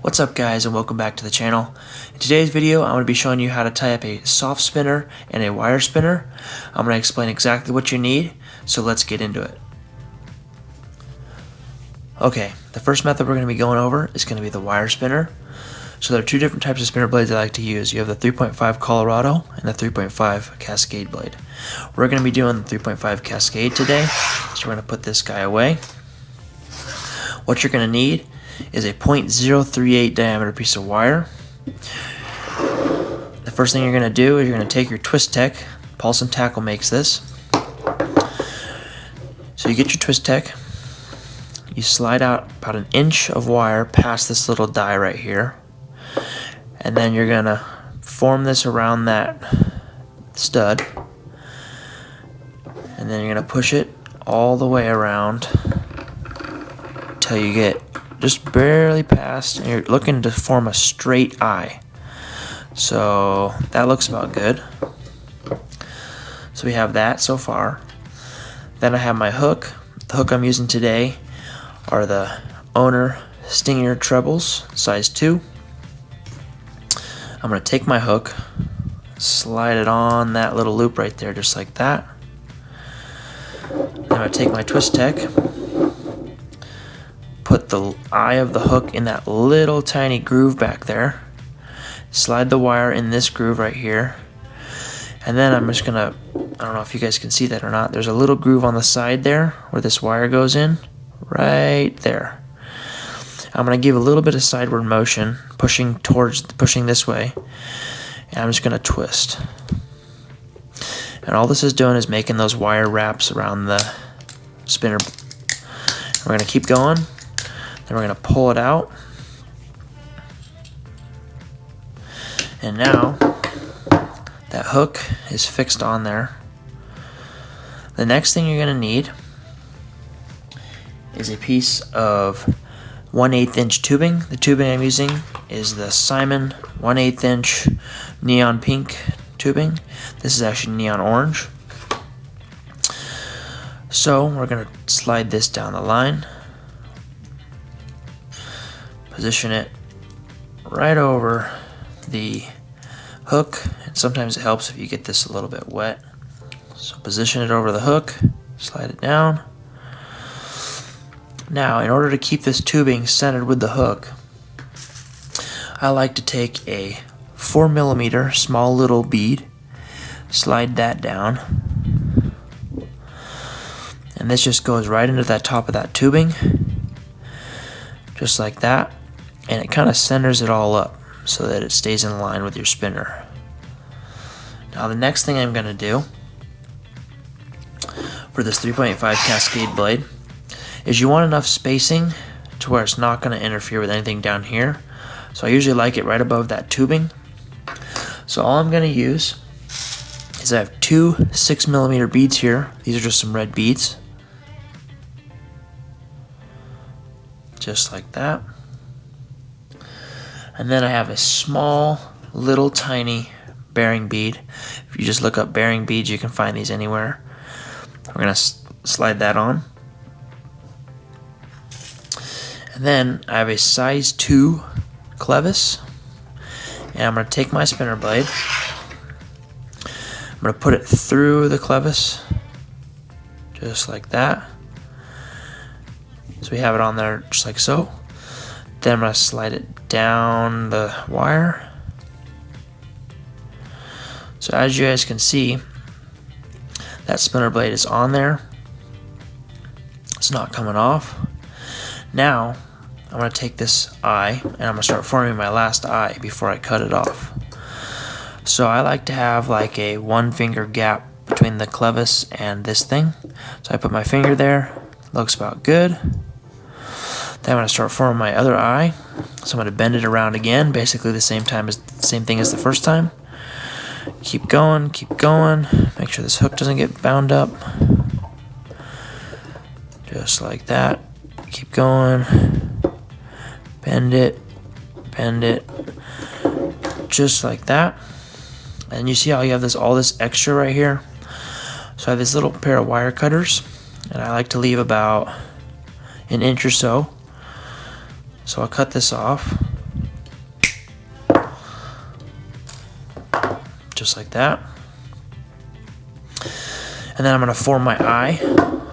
What's up guys, and welcome back to the channel. In today's video I'm going to be showing you how to tie up a soft spinner and a wire spinner. I'm going to explain exactly what you need, so let's get into it. Okay, the first method we're going to be going over is going to be the wire spinner. So there are two different types of spinner blades I like to use. You have the 3.5 Colorado and the 3.5 Cascade blade. We're going to be doing the 3.5 Cascade today, so we're going to put this guy away. What you're going to need is a .038 diameter piece of wire. The first thing you're going to do is you're going to take your Twist Tech. Paulson Tackle makes this. So you get your Twist Tech, you slide out about an inch of wire past this little die right here, and then you're going to form this around that stud, and then you're going to push it all the way around until you get just barely past, and you're looking to form a straight eye. So that looks about good. So we have that so far. Then I have my hook. The hook I'm using today are the Owner Stinger trebles, size 2. I'm going to take my hook, slide it on that little loop right there, just like that. Then I'm going to take my Twist Tech, put the eye of the hook in that little tiny groove back there, slide the wire in this groove right here, and then I'm just gonna, I don't know if you guys can see that or not, there's a little groove on the side there where this wire goes in, right there. I'm gonna give a little bit of sideward motion, pushing this way, and I'm just gonna twist. And all this is doing is making those wire wraps around the spinner. We're gonna keep going. Then we're going to pull it out, and now that hook is fixed on there. The next thing you're going to need is a piece of 1/8 inch tubing. The tubing I'm using is the Simon 1/8 inch neon pink tubing. This is actually neon orange. So we're going to slide this down the line. Position it right over the hook, and sometimes it helps if you get this a little bit wet. So position it over the hook, slide it down. Now, in order to keep this tubing centered with the hook, I like to take a 4mm small little bead, slide that down, and this just goes right into that top of that tubing, just like that. And it kind of centers it all up so that it stays in line with your spinner. Now the next thing I'm going to do for this 3.5 Cascade blade is you want enough spacing to where it's not going to interfere with anything down here. So I usually like it right above that tubing. So all I'm going to use is I have two 6mm beads here. These are just some red beads. Just like that. And then I have a small, little tiny bearing bead. If you just look up bearing beads, you can find these anywhere. We're going to slide that on. And then I have a size 2 clevis. And I'm going to take my spinner blade. I'm going to put it through the clevis, just like that. So we have it on there just like so. Then I'm going to slide it down the wire. So as you guys can see, that spinner blade is on there. It's not coming off. Now I'm going to take this eye and I'm going to start forming my last eye before I cut it off. So I like to have like a 1-finger gap between the clevis and this thing. So I put my finger there. Looks about good. Then I'm going to start forming my other eye. So I'm going to bend it around again, basically the same thing as the first time. Keep going, keep going. Make sure this hook doesn't get bound up. Just like that. Keep going. Bend it, just like that. And you see how you have all this extra right here? So I have this little pair of wire cutters, and I like to leave about an inch or so. So I'll cut this off. just like that. And then I'm going to form my eye.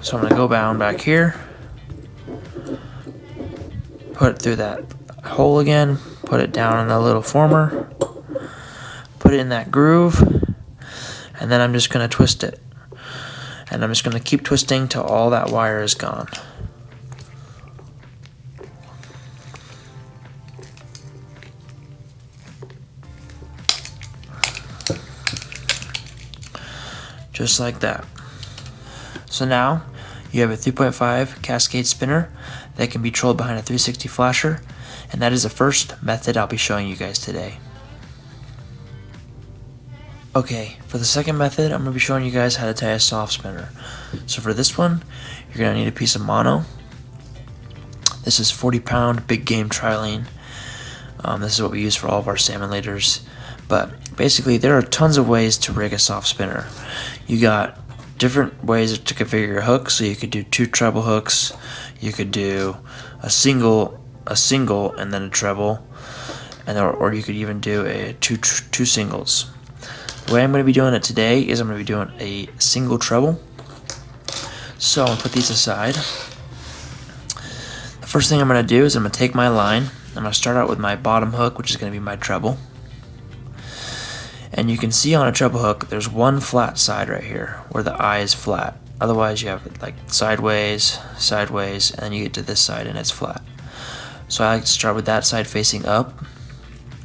So I'm going to go down back here, put it through that hole again, put it down in the little former, put it in that groove, and then I'm just going to twist it. And I'm just going to keep twisting till all that wire is gone. Just like that. So now you have a 3.5 cascade spinner that can be controlled behind a 360 flasher, and that is the first method I'll be showing you guys today. Okay, for the second method, I'm going to be showing you guys how to tie a soft spinner. So for this one, you're going to need a piece of mono. This is 40-pound big game trilene. This is what we use for all of our salmon leaders. But basically, there are tons of ways to rig a soft spinner. You got different ways to configure your hook. So you could do 2 treble hooks. You could do a single, and then a treble, and or you could even do a two singles. The way I'm going to be doing it today is I'm going to be doing a single treble. So I'm going to put these aside. The first thing I'm going to do is I'm going to take my line. I'm going to start out with my bottom hook, which is going to be my treble. And you can see on a treble hook, there's one flat side right here where the eye is flat. Otherwise, you have it like sideways, sideways, and then you get to this side and it's flat. So I like to start with that side facing up.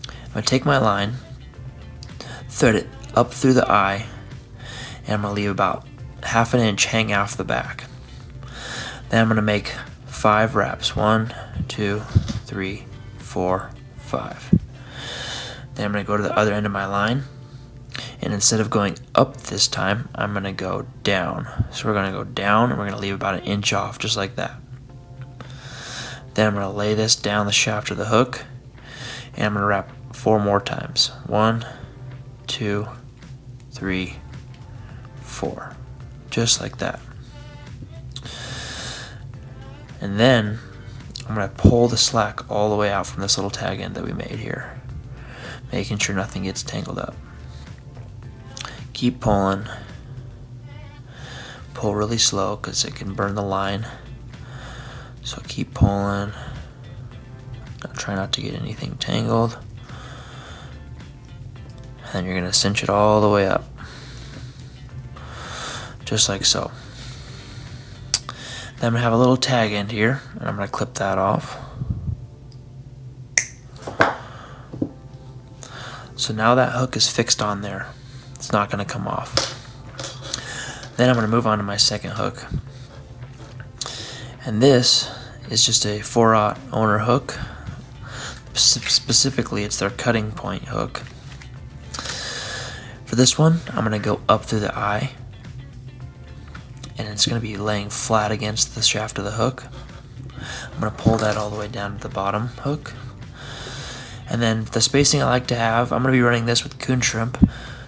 I'm going to take my line, thread it up through the eye, and I'm going to leave about ½ an inch hang off the back. Then I'm going to make 5 wraps. 1, 2, 3, 4, 5. Then I'm going to go to the other end of my line, and instead of going up this time, I'm going to go down. So we're going to go down, and we're going to leave about 1 inch off, just like that. Then I'm going to lay this down the shaft of the hook, and I'm going to wrap 4 more times. 1, 2, 3, 4. Just like that. And then I'm going to pull the slack all the way out from this little tag end that we made here, making sure nothing gets tangled up. Keep pulling. Pull really slow because it can burn the line. So keep pulling. Try not to get anything tangled. And then you're going to cinch it all the way up. Just like so. Then I'm going to have a little tag end here, and I'm going to clip that off. So now that hook is fixed on there. It's not going to come off. Then I'm going to move on to my second hook. And this is just a 4/0 owner hook. Specifically, it's their cutting point hook. For this one, I'm going to go up through the eye, and it's going to be laying flat against the shaft of the hook. I'm going to pull that all the way down to the bottom hook. And then the spacing I like to have, I'm going to be running this with coon shrimp.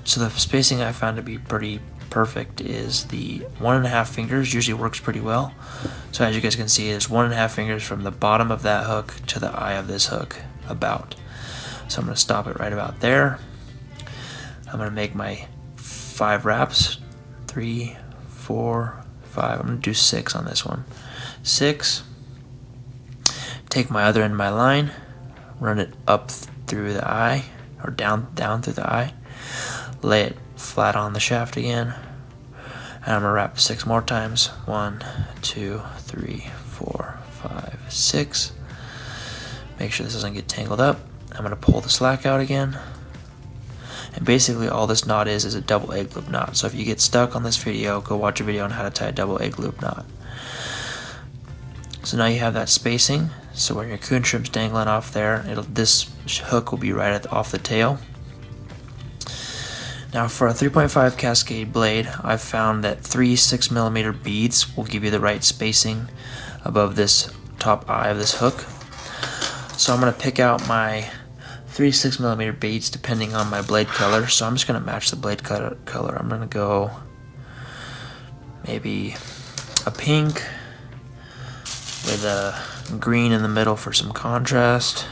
So the spacing I found to be pretty perfect is the 1.5 fingers usually works pretty well. So as you guys can see, it's 1.5 fingers from the bottom of that hook to the eye of this hook, about. So I'm going to stop it right about there. I'm going to make my 5 wraps. 3, 4, 5. I'm going to do 6 on this one. 6. Take my other end of my line, run it up through the eye, or down through the eye. Lay it flat on the shaft again. And I'm going to wrap 6 more times. 1, 2, 3, 4, 5, 6. Make sure this doesn't get tangled up. I'm going to pull the slack out again. And basically all this knot is a double egg loop knot. So if you get stuck on this video, go watch a video on how to tie a double egg loop knot. So now you have that spacing. So when your coon shrimp's dangling off there, this hook will be right off the tail. Now for a 3.5 cascade blade, I've found that 3 6mm beads will give you the right spacing above this top eye of this hook. So I'm going to pick out my 3 6mm beads depending on my blade color. So I'm just going to match the blade color. I'm going to go maybe a pink with a green in the middle for some contrast,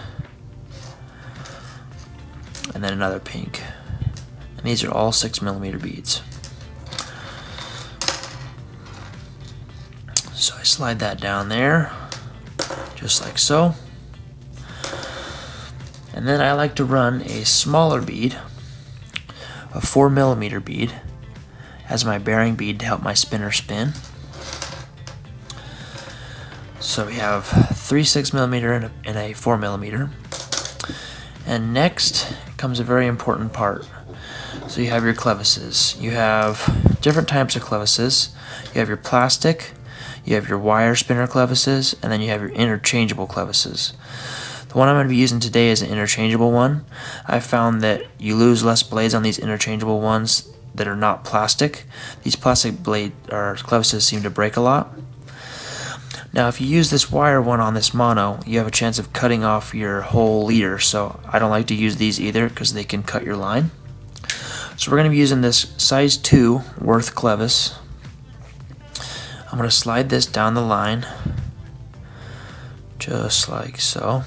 and then another pink, and these are all 6mm beads. So I slide that down there, just like so. And then I like to run a smaller bead, a 4mm bead, as my bearing bead to help my spinner spin. So we have 3 6mm and a 4mm. And next comes a very important part. So you have your clevises. You have different types of clevises. You have your plastic, you have your wire spinner clevises, and then you have your interchangeable clevises. The one I'm going to be using today is an interchangeable one. I found that you lose less blades on these interchangeable ones that are not plastic. These plastic blade or clevises seem to break a lot. Now if you use this wire one on this mono, you have a chance of cutting off your whole leader, so I don't like to use these either because they can cut your line. So we're going to be using this size 2 Worth clevis. I'm going to slide this down the line, just like so.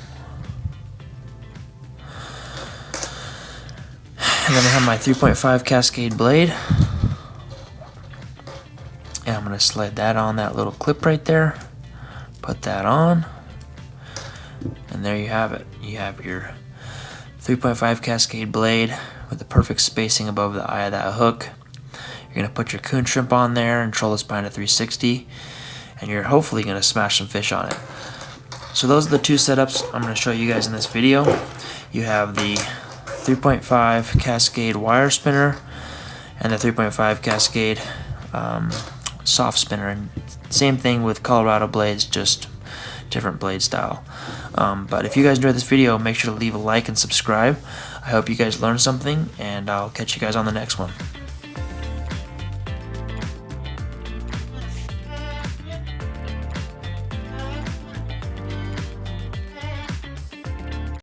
And then I have my 3.5 Cascade blade. And I'm going to slide that on that little clip right there. Put that on. And there you have it. You have your 3.5 Cascade blade with the perfect spacing above the eye of that hook. You're going to put your coon shrimp on there and troll the spine to 360. And you're hopefully going to smash some fish on it. So those are the two setups I'm going to show you guys in this video. You have the 3.5 Cascade wire spinner and the 3.5 Cascade soft spinner, and same thing with Colorado blades, just different blade style. But if you guys enjoyed this video, make sure to leave a like and subscribe. I hope you guys learned something, and I'll catch you guys on the next one.